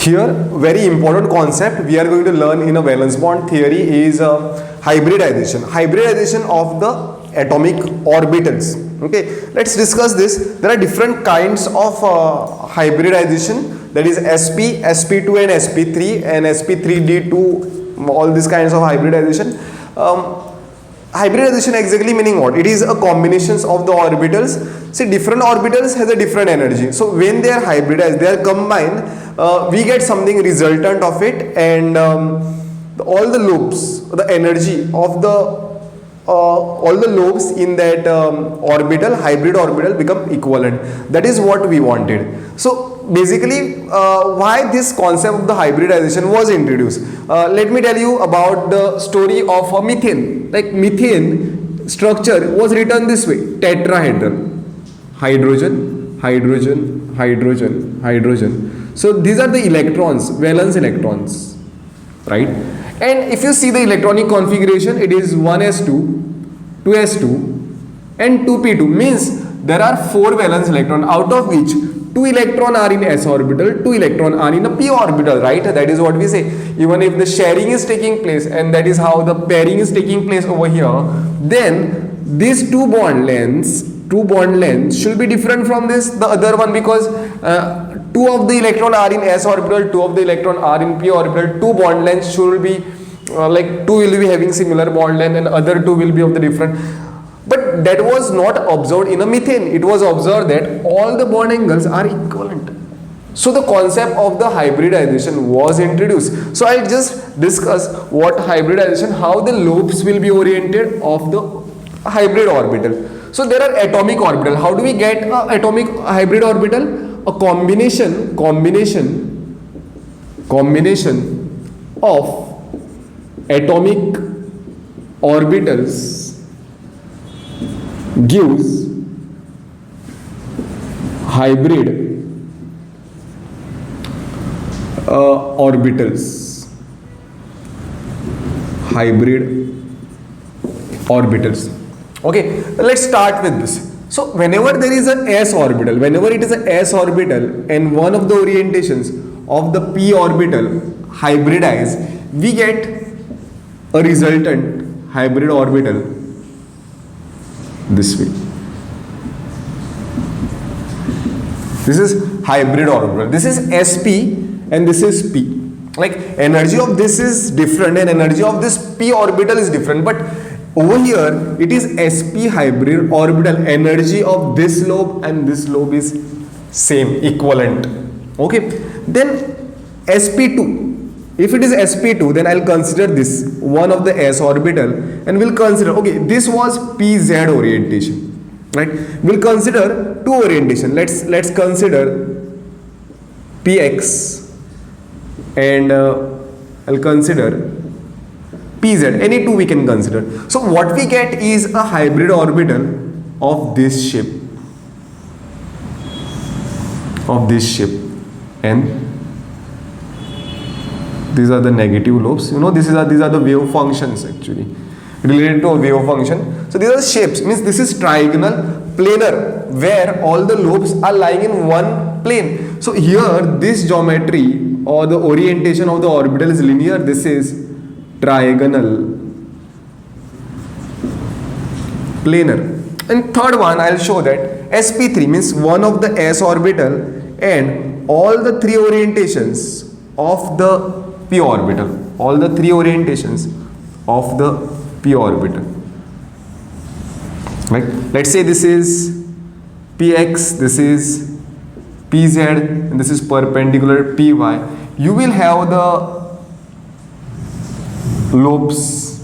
Here, very important concept we are going to learn in a valence bond theory is hybridization. Hybridization of the atomic orbitals. Okay, let's discuss this. There are different kinds of hybridization, that is sp, sp2 and sp3 and sp3d2, all these kinds of hybridization. Hybridization exactly meaning what? It is a combinations of the orbitals. See, different orbitals has a different energy. So when they are hybridized, they are combined, we get something resultant of it, and all the lobes, the energy of the all the lobes in that orbital, hybrid orbital, become equivalent. That is what we wanted. So basically, why this concept of the hybridization was introduced? Let me tell you about the story of methane. Like methane structure was written this way: tetrahedral, hydrogen, hydrogen, hydrogen, hydrogen. So these are the electrons, valence electrons, right? And if you see the electronic configuration, it is 1s2, 2s2 and 2p2, means there are 4 valence electrons, out of which 2 electrons are in s orbital, 2 electrons are in a p orbital, right? That is what we say. Even if the sharing is taking place, and that is how the pairing is taking place over here, then these two bond lengths should be different from the other one, because 2 of the electron are in s orbital, 2 of the electron are in p orbital. 2 bond lengths should be like 2 will be having similar bond length and other 2 will be of the different. But that was not observed in a methane. It was observed that all the bond angles are equivalent. So the concept of the hybridization was introduced. So I'll just discuss what hybridization, how the lobes will be oriented of the hybrid orbital. So there are atomic orbital. How do we get a atomic hybrid orbital? A combination of atomic orbitals gives hybrid orbitals. Okay, let's start with this. So whenever there is an s orbital, whenever it is an s orbital and one of the orientations of the p orbital hybridize, we get a resultant hybrid orbital this way. This is hybrid orbital. This is sp and this is p. Like energy of this is different and energy of this p orbital is different, but over here it is sp hybrid orbital. Energy of this lobe and this lobe is same, equivalent. Okay, then sp2. If it is sp2, then I'll consider this one of the s orbital, and we'll consider, okay, this was pz orientation, right? We'll consider 2 orientation. Let's consider px and I'll consider pz. Any 2 we can consider. So what we get is a hybrid orbital of this shape, and these are the negative lobes. You know, these are the wave functions actually related to a wave function. So these are shapes, means this is trigonal planar, where all the lobes are lying in one plane. So here this geometry or the orientation of the orbital is linear. This is trigonal planar. And third one, I'll show that sp3 means one of the s orbital and all the 3 orientations of the p orbital, all the 3 orientations of the p orbital. Like let's say this is px, this is pz, and this is perpendicular py. You will have the lobes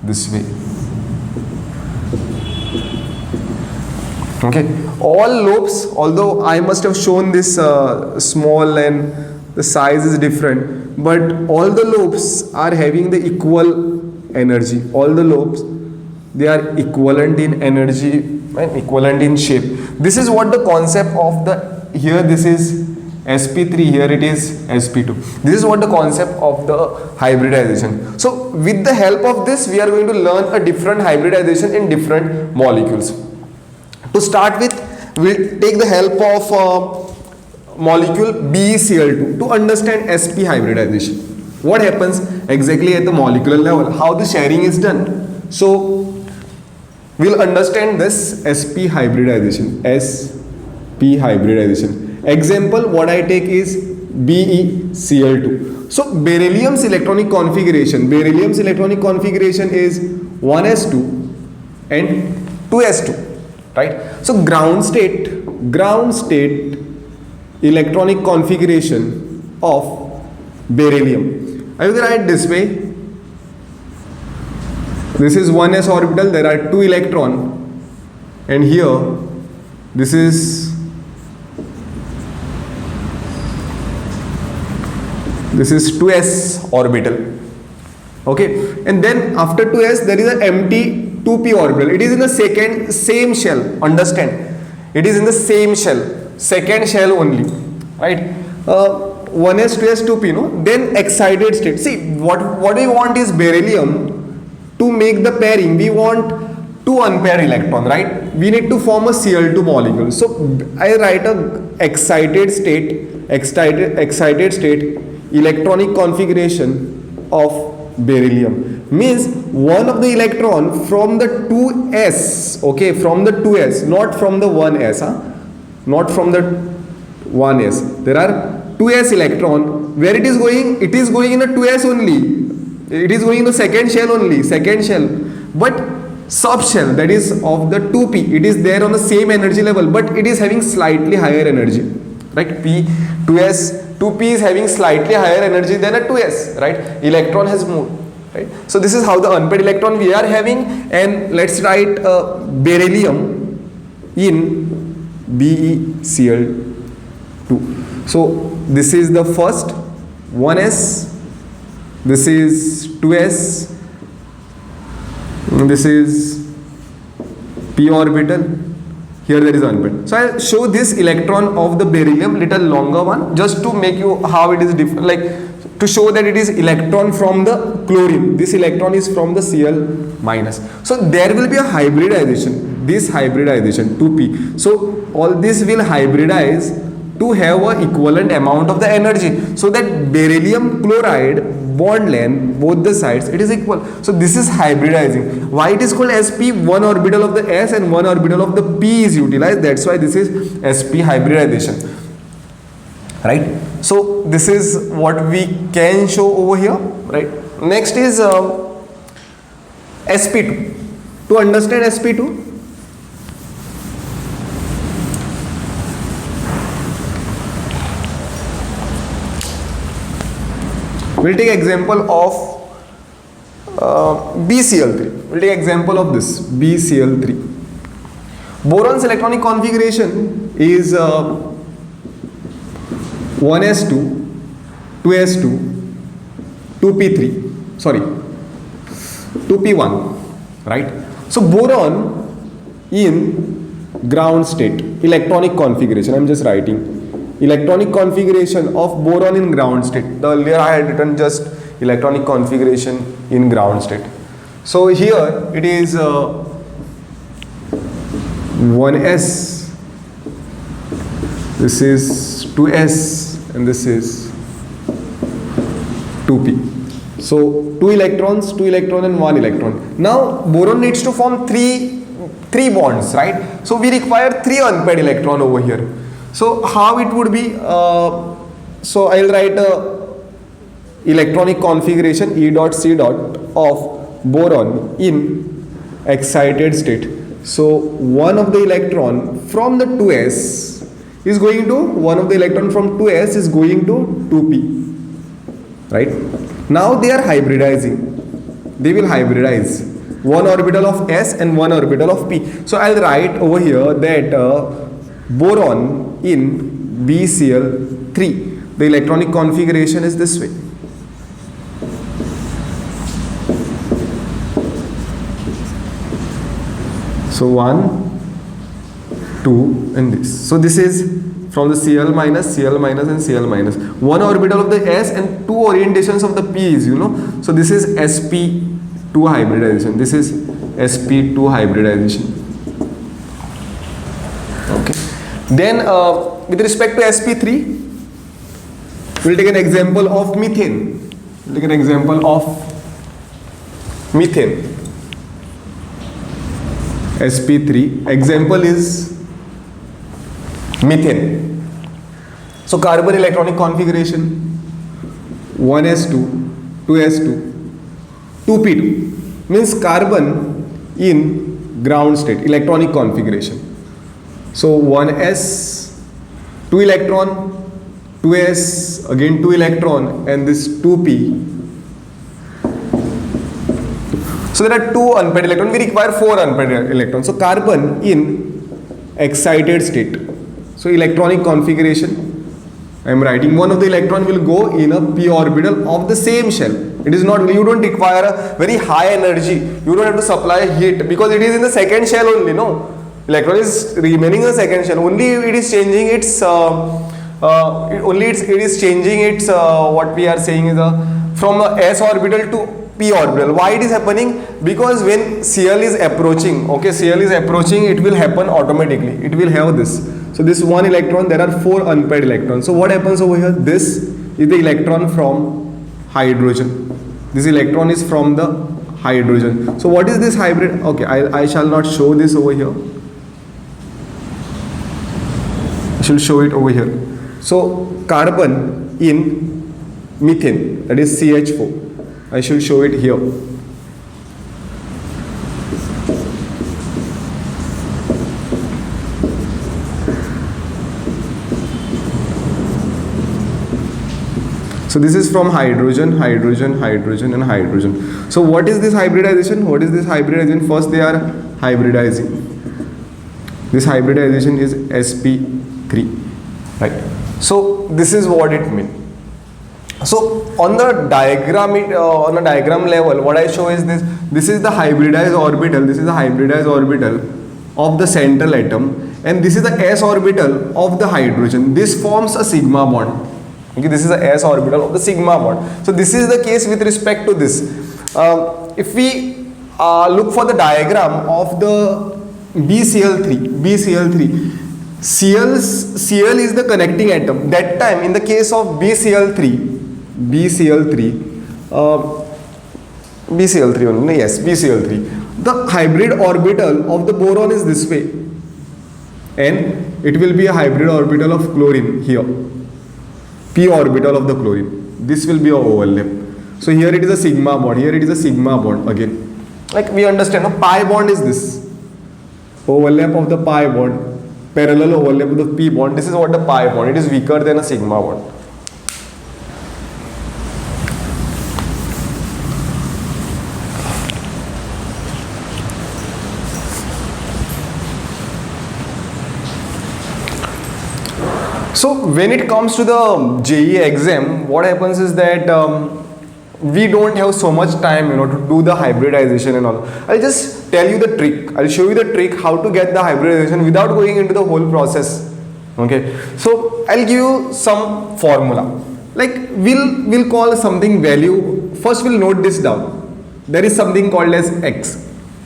this way. Okay, all lobes, although I must have shown this small and the size is different, but all the lobes are having the equal energy. All the lobes, they are equivalent in energy and equivalent in shape. This is what the concept of the, here this is sp3, here it is sp2. This is what the concept of the hybridization. So with the help of this, we are going to learn a different hybridization in different molecules. To start with, we'll take the help of molecule BeCl2 to understand sp hybridization. What happens exactly at the molecular level, how the sharing is done. So we'll understand this sp hybridization. Sp hybridization. Example what I take is BeCl2. So beryllium's electronic configuration is 1s2 and 2s2, right? So ground state electronic configuration of beryllium, I will write this way. This is 1s orbital, there are 2 electron, and here this is 2s orbital. Okay, and then after 2s there is an empty 2p orbital. It is in the same shell. Understand? It is in the same shell, second shell only, right? 1s, 2s, 2p. No. Then excited state. See, what we want is beryllium. To make the pairing, we want 2 unpaired electron, right? We need to form a Cl2 molecule. So I write a excited state electronic configuration of beryllium. Means one of the electron from the 2s, okay, from the 2s, not from the 1s, not from the 1s. There are 2s electron. Where it is going? It is going in a 2s only. It is going in the second shell only, but subshell, that is of the 2p, it is there on the same energy level, but it is having slightly higher energy, right? 2p is having slightly higher energy than a 2s, right? Electron has moved, right? So this is how the unpaired electron we are having, and let's write beryllium in BeCl2. So this is the first 1s, this is 2s, this is p orbital, here there is unpaired. So I'll show this electron of the beryllium, little longer one, just to make you how it is different, like to show that it is electron from the chlorine. This electron is from the Cl minus. So there will be a hybridization, this hybridization 2p. So all this will hybridize to have a equivalent amount of the energy, so that beryllium chloride bond length, both the sides, it is equal. So this is hybridizing. Why it is called sp? One orbital of the s and one orbital of the p is utilized. That's why this is sp hybridization, right? So this is what we can show over here, right? Next is sp2. To understand sp2, we'll take example of BeCl3. We'll take example of this BeCl3. Boron's electronic configuration is 1s2, 2s2, 2p3, sorry, 2p1, right? So boron in ground state, electronic configuration, I'm just writing. Electronic configuration of boron in ground state. The earlier I had written just electronic configuration in ground state. So here it is 1s, this is 2s, and this is 2p. So 2 electrons and 1 electron. Now boron needs to form three bonds, right? So we require 3 unpaired electron over here. So how it would be? So I'll write electronic configuration E dot C dot of boron in excited state. So one of the electron from the 2s is going to, one of the electron from 2s is going to 2p, right? Now they are hybridizing. They will hybridize one orbital of s and one orbital of p. So I'll write over here that boron in BeCl3, the electronic configuration is this way. So 1, 2 and this. So this is from the Cl minus and Cl minus. One orbital of the s and 2 orientations of the p is, So this is sp2 hybridization. This is sp2 hybridization. Okay. Then with respect to sp3, we'll take an example of methane. We'll take an example of methane. sp3 example is methane. So carbon electronic configuration 1s2, 2s2, 2p2 means carbon in ground state, electronic configuration. So 1s, 2 electron, 2s, again 2 electron, and this 2p. So there are 2 unpaired electrons, we require 4 unpaired electrons. So carbon in excited state. So electronic configuration, I am writing one of the electron will go in a p orbital of the same shell. It is not, you don't require a very high energy, you don't have to supply heat because it is in the second shell only, no? Electron is remaining in the second shell, only it is changing its, what we are saying is from a s orbital to p orbital. Why it is happening? Because when Cl is approaching, okay, Cl is approaching, it will happen automatically, it will have this. So this 1 electron, there are 4 unpaired electrons. So what happens over here? This is the electron from hydrogen. This electron is from the hydrogen. So what is this hybrid? Okay, I shall not show this over here. I shall show it over here. So carbon in methane, that is CH4. I shall show it here. So this is from hydrogen, hydrogen, hydrogen and hydrogen. So what is this hybridization? What is this hybridization? First they are hybridizing. This hybridization is sp3, right? So this is what it means. So on the diagram, on a diagram level, what I show is this. This is the hybridized orbital. This is the hybridized orbital of the central atom, and this is the s orbital of the hydrogen. This forms a sigma bond. Okay, this is the s orbital of the sigma bond. So this is the case with respect to this. If we look for the diagram of the BCl3, Cl is the connecting atom. That time in the case of BCl3 only, yes, BCl3. The hybrid orbital of the boron is this way, and it will be a hybrid orbital of chlorine here. P orbital of the chlorine. This will be a overlap. So here it is a sigma bond. Here it is a sigma bond again. Like we understand, no? Pi bond is this. Overlap of the pi bond. Parallel overlap of the p bond. This is what the pi bond. It is weaker than a sigma bond. So when it comes to the JEE exam, what happens is that we don't have so much time, to do the hybridization and all. I'll just tell you the trick. I'll show you the trick how to get the hybridization without going into the whole process. Okay. So I'll give you some formula. Like we'll call something value. First we'll note this down. There is something called as X.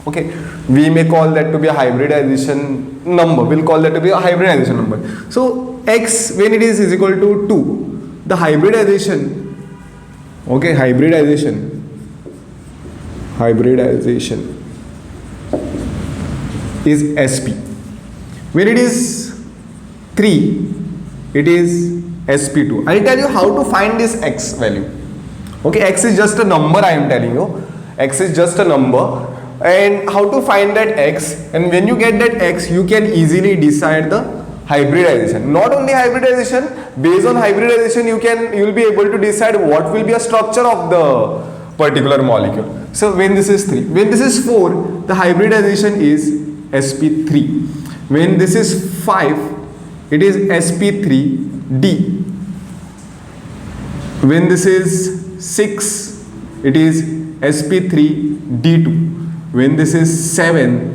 Okay. We may call that to be a hybridization number. We'll call that to be a hybridization number. So X, when it is equal to 2, the hybridization, okay, hybridization is sp. When it is 3, it is sp2. I'll tell you how to find this X value. Okay, X is just a number, I am telling you. X is just a number, and how to find that X, and when you get that X, you can easily decide the hybridization. Not only hybridization, based on hybridization you will be able to decide what will be a structure of the particular molecule. So when this is 3, when this is 4, the hybridization is sp3. When this is 5, it is sp3d. When this is 6, it is sp3d2. When this is 7,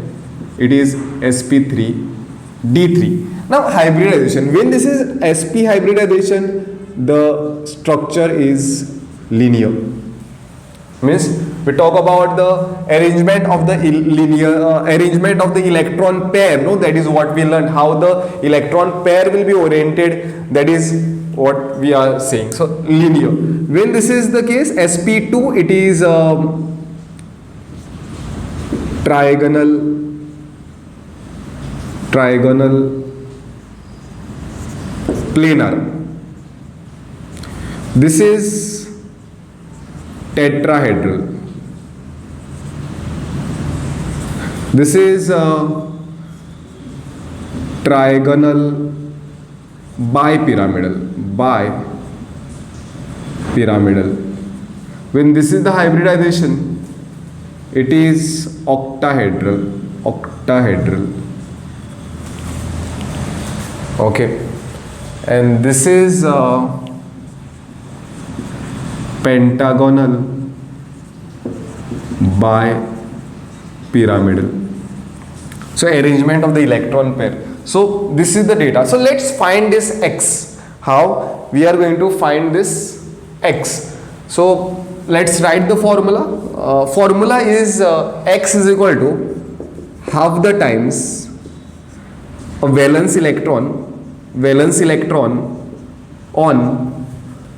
it is sp3d3. Now hybridization, when this is sp hybridization, the structure is linear. Means We talk about the arrangement of the linear arrangement of the electron pair. No, that is what we learned. How the electron pair will be oriented. That is what we are saying. So linear. When this is the case, sp2, it is trigonal planar. This is tetrahedral. This is trigonal bipyramidal. When this is the hybridization, it is octahedral. Okay, and this is pentagonal bipyramidal. So arrangement of the electron pair. So this is the data. So let's find this x. How we are going to find this x? So let's write the formula. Formula is x is equal to half the times a valence electron on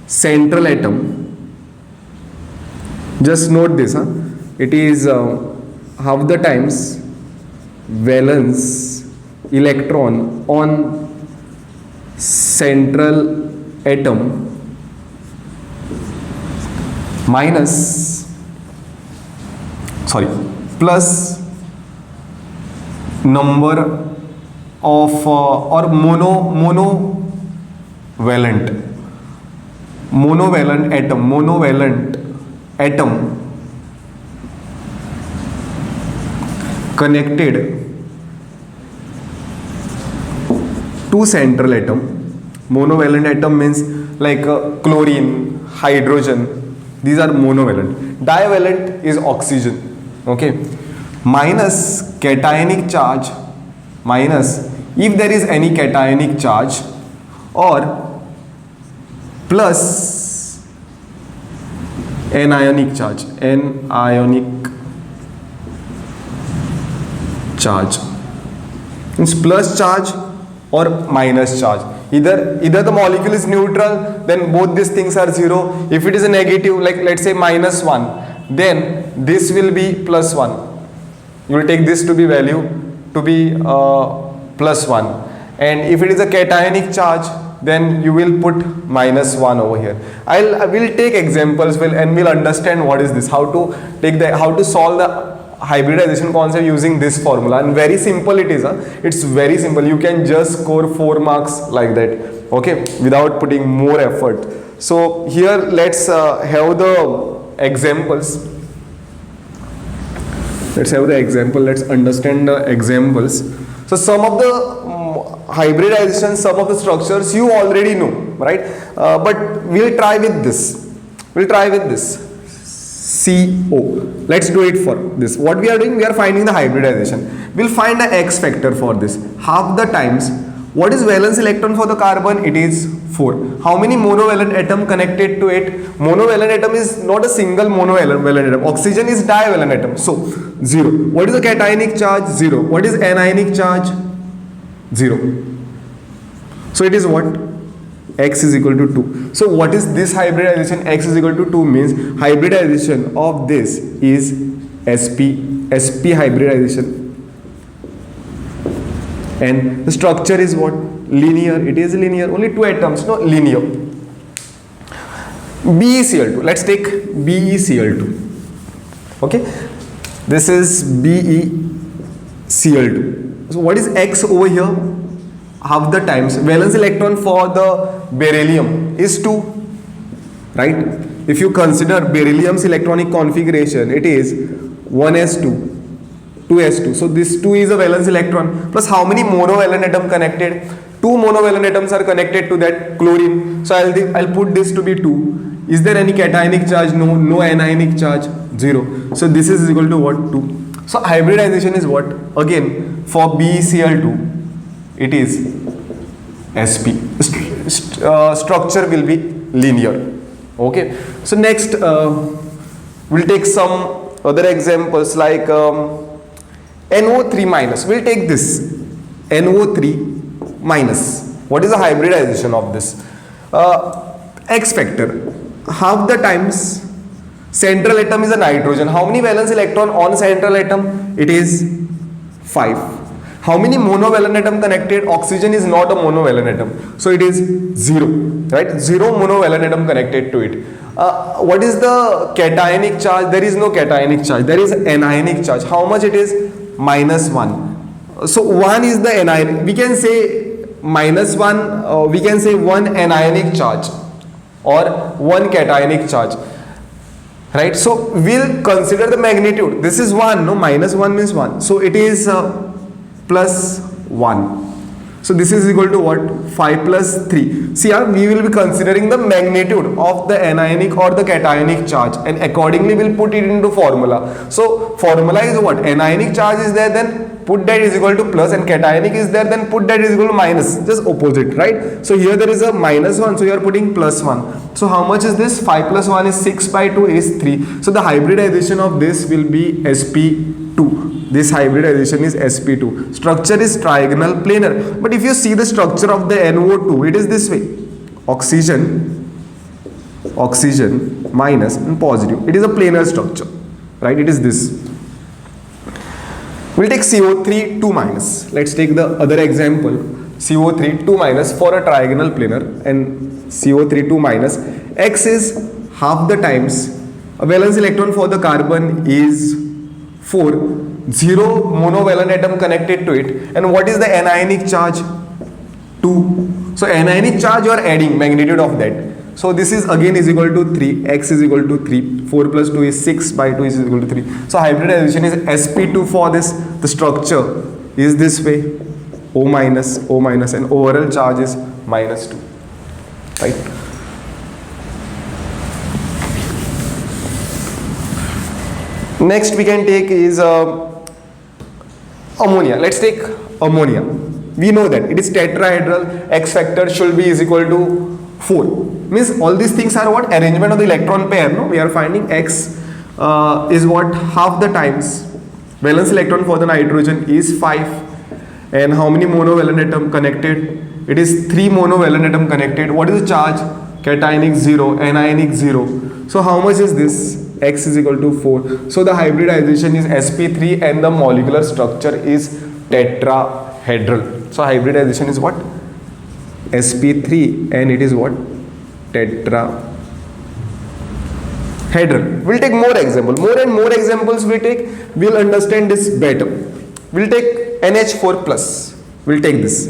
central atom. Just note this, it is half the times valence electron on central atom plus number of or monovalent atom connected to central atom. Monovalent atom means like chlorine, hydrogen, these are monovalent. Divalent is oxygen. Okay, minus cationic charge, minus if there is any cationic charge, or plus anionic charge, means plus charge or minus charge. Either the molecule is neutral, then both these things are zero. If it is a negative, like let's say -1, then this will be +1. You will take this to be value to be +1, and if it is a cationic charge, then you will put -1 over here. I will take examples and we'll understand what is this, how to solve the hybridization concept using this formula. And very simple it is. It's very simple. You can just score 4 marks like that, okay, without putting more effort. So here let's have the examples. Let's understand the examples. So some of the hybridization, some of the structures you already know, right? But we'll try with this. CO. Let's do it for this. What we are doing, we are finding the hybridization. We'll find the X factor for this. Half the times, what is valence electron for the carbon? It is 4. How many monovalent atom connected to it? Monovalent atom is not a single monovalent atom. Oxygen is divalent atom. So 0. What is the cationic charge? 0. What is anionic charge? 0. So it is what? X is equal to 2. So what is this hybridization? X is equal to 2 means hybridization of this is sp hybridization. And the structure is what? Linear. It is linear. Only 2 atoms. No, linear. BeCl2. Let's take BeCl2. Okay. This is BeCl2. So what is X over here? Half the times valence electron for the beryllium is 2, right? If you consider beryllium's electronic configuration, it is 1s2, 2s2. So this 2 is a valence electron. Plus how many monovalent atom connected? 2 monovalent atoms are connected to that chlorine. So I'll put this to be 2. Is there any cationic charge? No. No anionic charge? 0. So this is equal to what? 2. So hybridization is what? Again, for BeCl2, it is sp. Structure will be linear. Okay. So next We'll take some other examples like NO3 minus. We'll take this NO3 minus. What is the hybridization of this? X factor. Half the times central atom is a nitrogen. How many valence electron on central atom? It is 5. How many monovalent atom connected? Oxygen is not a monovalent atom, so it is 0, right? 0 monovalent atom connected to it. What is the cationic charge? There is no cationic charge, there is anionic charge. How much it is? -1. So 1 is the anion. We can say -1, we can say 1 anionic charge or 1 cationic charge, right? So we'll consider the magnitude. This is 1, no, -1 means 1, so it is +1. So this is equal to what? 5 plus 3. See here, we will be considering the magnitude of the anionic or the cationic charge, and accordingly we'll put it into formula. So formula is what? Anionic charge is there, then put that is equal to plus, and cationic is there, then put that is equal to minus. Just opposite, right? So here there is a -1, so you are putting +1. So how much is this? 5 plus 1 is 6 by 2 is 3. So the hybridization of this will be sp2. This hybridization is sp2. Structure is trigonal planar. But if you see the structure of the NO2, it is this way. Oxygen minus and positive. It is a planar structure, right? It is this. We'll take CO3 2 minus. Let's take the other example. CO3 2 minus for a trigonal planar, and CO3 2 minus. X is half the times. A valence electron for the carbon is 4. 0 monovalent atom connected to it. And what is the anionic charge? 2. So anionic charge you are adding magnitude of that. So this is again is equal to 3. X is equal to 3. 4 plus 2 is 6 by 2 is equal to 3. So hybridization is sp2 for this. The structure is this way. O minus, and overall charge is -2. Right? Next we can take is ammonia. Let's take ammonia. We know that it is tetrahedral. X factor should be is equal to 4. Means all these things are what? Arrangement of the electron pair. No, we are finding X is what? Half the times. Valence electron for the nitrogen is 5. And how many monovalent atom connected? It is 3 monovalent atom connected. What is the charge? Cationic 0, anionic 0. So how much is this? X is equal to 4. So the hybridization is sp3 and the molecular structure is tetrahedral. So hybridization is what? sp3 and it is what? Tetrahedral. We'll take more examples. More and more examples we take, we'll understand this better. We'll take NH4 plus. We'll take this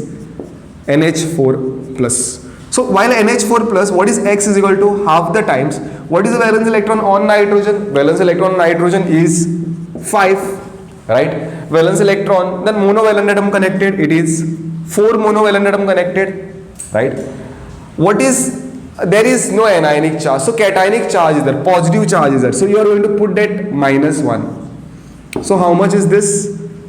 NH4 plus. So while NH4 plus, what is X is equal to half the times. What is the valence electron on nitrogen? Valence electron on nitrogen is 5, right? Valence electron, then monovalent atom connected, it is 4 monovalent atom connected, right? What is, there is no anionic charge, so cationic charge is there, positive charge is there. So you are going to put that -1. So how much is this?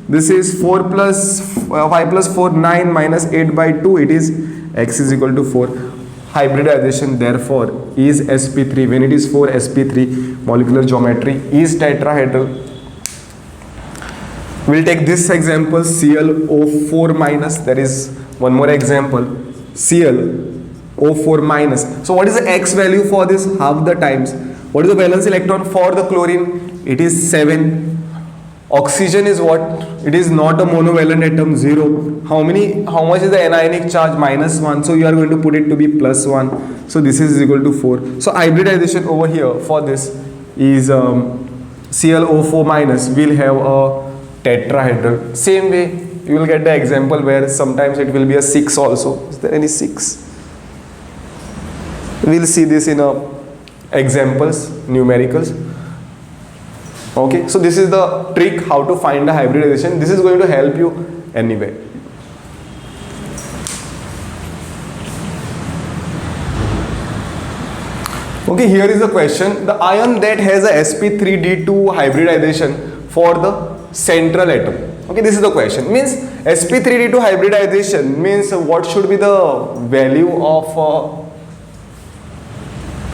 This is 4 plus 5 plus 4, 9 minus 8 by 2, it is X is equal to 4. Hybridization therefore is sp3. When it is 4, sp3 molecular geometry is tetrahedral. We'll take this example, ClO4 minus. There is one more example, ClO4 minus. So what is the X value for this? Half the times. What is the valence electron for the chlorine? It is 7. Oxygen is what? It is not a monovalent atom, 0. How much is the anionic charge? -1. So you are going to put it to be +1. So this is equal to 4. So hybridization over here for this is ClO4 minus will have a tetrahedral. Same way you will get the example where sometimes it will be a 6 also. Is there any 6? We'll see this in examples, numericals. Okay, so this is the trick how to find the hybridization. This is going to help you anyway. Okay, here is the question. The ion that has a sp3d2 hybridization for the central atom. Okay, this is the question. Means sp3d2 hybridization means what should be the value of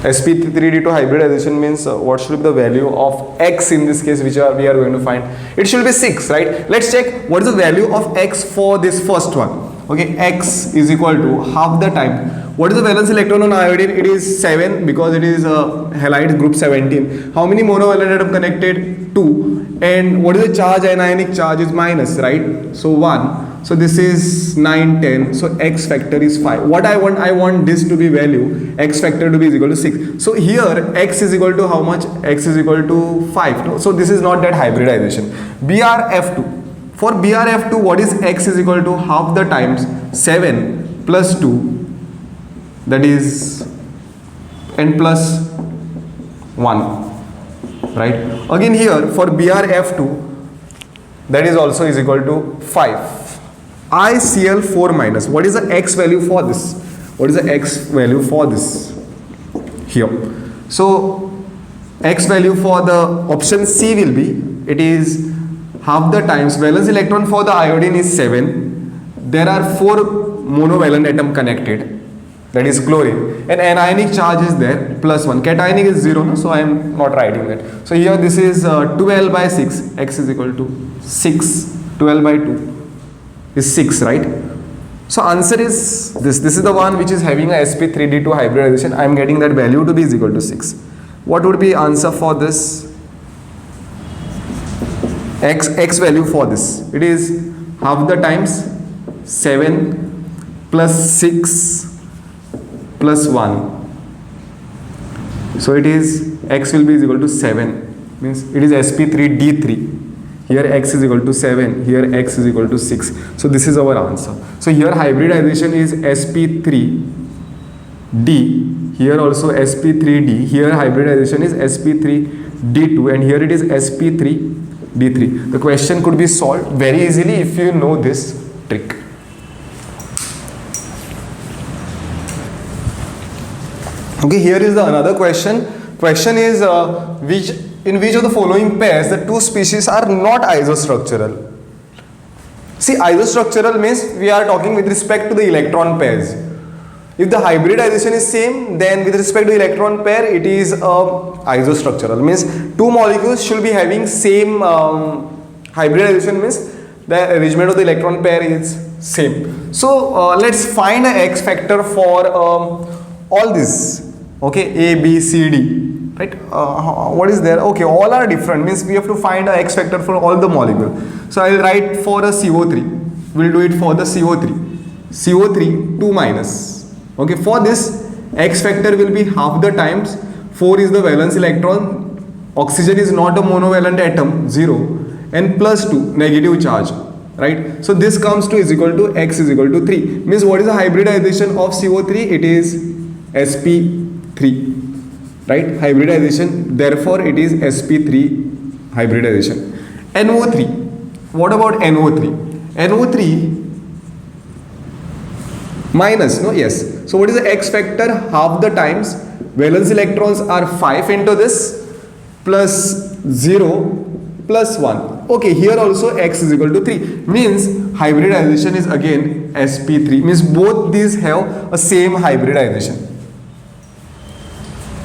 sp3d2 hybridization means what should be the value of x in this case, which we are going to find? It should be 6, right? Let's check what is the value of x for this first one. Okay, x is equal to half the time. What is the valence electron on iodine? It is 7 because it is halide group 17. How many monovalent atom connected? 2. And what is the charge? Anionic charge is minus, right? So 1. So this is 9, 10. So x factor is 5. What I want this to be value, x factor to be is equal to 6. So here x is equal to how much? X is equal to 5. No? So this is not that hybridization. BRF2. For BRF2, what is x is equal to half the times 7 plus 2, that is n plus 1, right? Again here for BRF2, that is also is equal to 5. ICl4 minus. What is the x value for this? What is the x value for this? Here. So x value for the option C will be, it is half the times valence electron for the iodine is 7. There are 4 monovalent atom connected, that is chlorine, and anionic charge is there plus 1. Cationic is 0, no? So I am not writing that. So here this is 12 by 6. X is equal to 6. 12 by 2 is 6, right? So answer is this. This is the one which is having a sp3d2 hybridization. I am getting that value to be is equal to 6. What would be answer for this? X value for this. It is half the times 7 plus 6 plus 1. So it is x will be is equal to 7. Means it is sp3d3. Here x is equal to 7, here x is equal to 6. So this is our answer. So here hybridization is sp3d, here also sp3d, here hybridization is sp3d2, and here it is sp3d3. The question could be solved very easily if you know this trick. Okay, here is the another question. Question is in which of the following pairs the two species are not isostructural? See, isostructural means we are talking with respect to the electron pairs. If the hybridization is same, then with respect to electron pair, it is isostructural. Means two molecules should be having same hybridization, means the arrangement of the electron pair is same. So let's find an X factor for all this. Okay, A, B, C, D. Right? What is there? Okay, all are different. Means we have to find an X factor for all the molecule. So I will write for a CO3. We'll do it for the CO3. CO3 2 minus. Okay, for this X factor will be half the times 4 is the valence electron. Oxygen is not a monovalent atom, 0, and plus 2 negative charge. Right? So this comes to is equal to X is equal to 3. Means what is the hybridization of CO3? It is sp3. Right, hybridization, therefore it is sp3 hybridization. NO3, what about NO3? NO3 minus, no, yes. So what is the X factor? Half the times valence electrons are 5 into this plus 0 plus 1. Okay, here also X is equal to 3. Means hybridization is again sp3. Means both these have a same hybridization.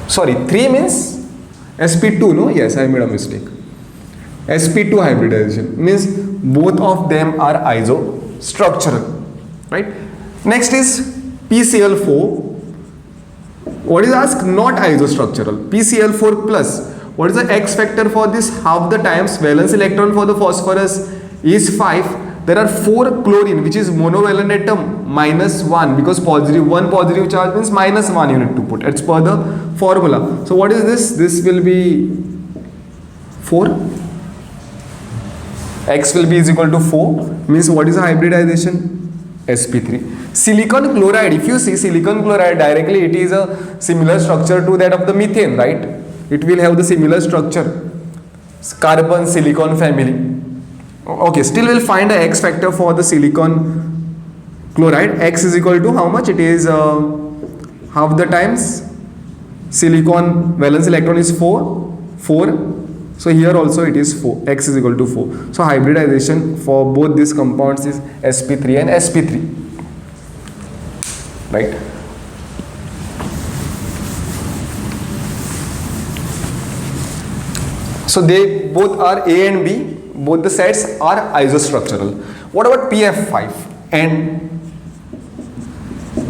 Sorry, 3 means sp2, no? Yes, I made a mistake. sp2 hybridization means both of them are isostructural, right? Next is PCl4. What is asked? Not isostructural. PCl4 plus. What is the X factor for this? Half the times valence electron for the phosphorus is 5. There are 4 chlorine, which is monovalent atom, minus 1, because positive 1 positive charge means minus 1 you need to put. It's per the formula. So what is this? This will be 4. X will be is equal to 4. Means what is the hybridization? sp3. Silicon chloride. If you see silicon chloride directly, it is a similar structure to that of the methane, right? It will have the similar structure. Carbon silicon family. Okay, still we'll find a X factor for the silicon chloride. X is equal to how much? It is half the times silicon valence electron is 4. So here also it is 4. X is equal to 4. So hybridization for both these compounds is sp3 and sp3. Right? So they both are A and B, both the sets are isostructural. What about PF5 and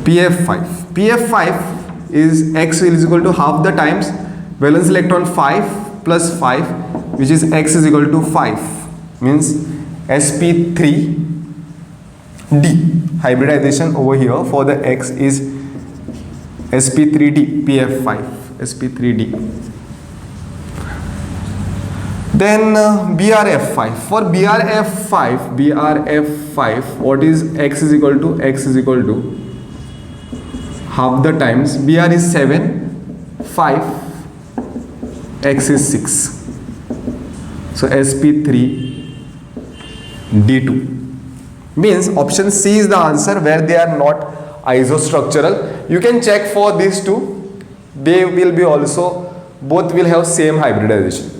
PF5? PF5 is X is equal to half the times valence electron 5 plus 5, which is X is equal to 5, means sp3d. Hybridization over here for the X is sp3d, PF5, sp3d. Then BRF5. For BRF5, what is X is equal to? X is equal to half the times, BR is 7, 5, X is 6. So sp3d2. Means option C is the answer, where they are not isostructural. You can check for these two. They will be also, both will have same hybridization.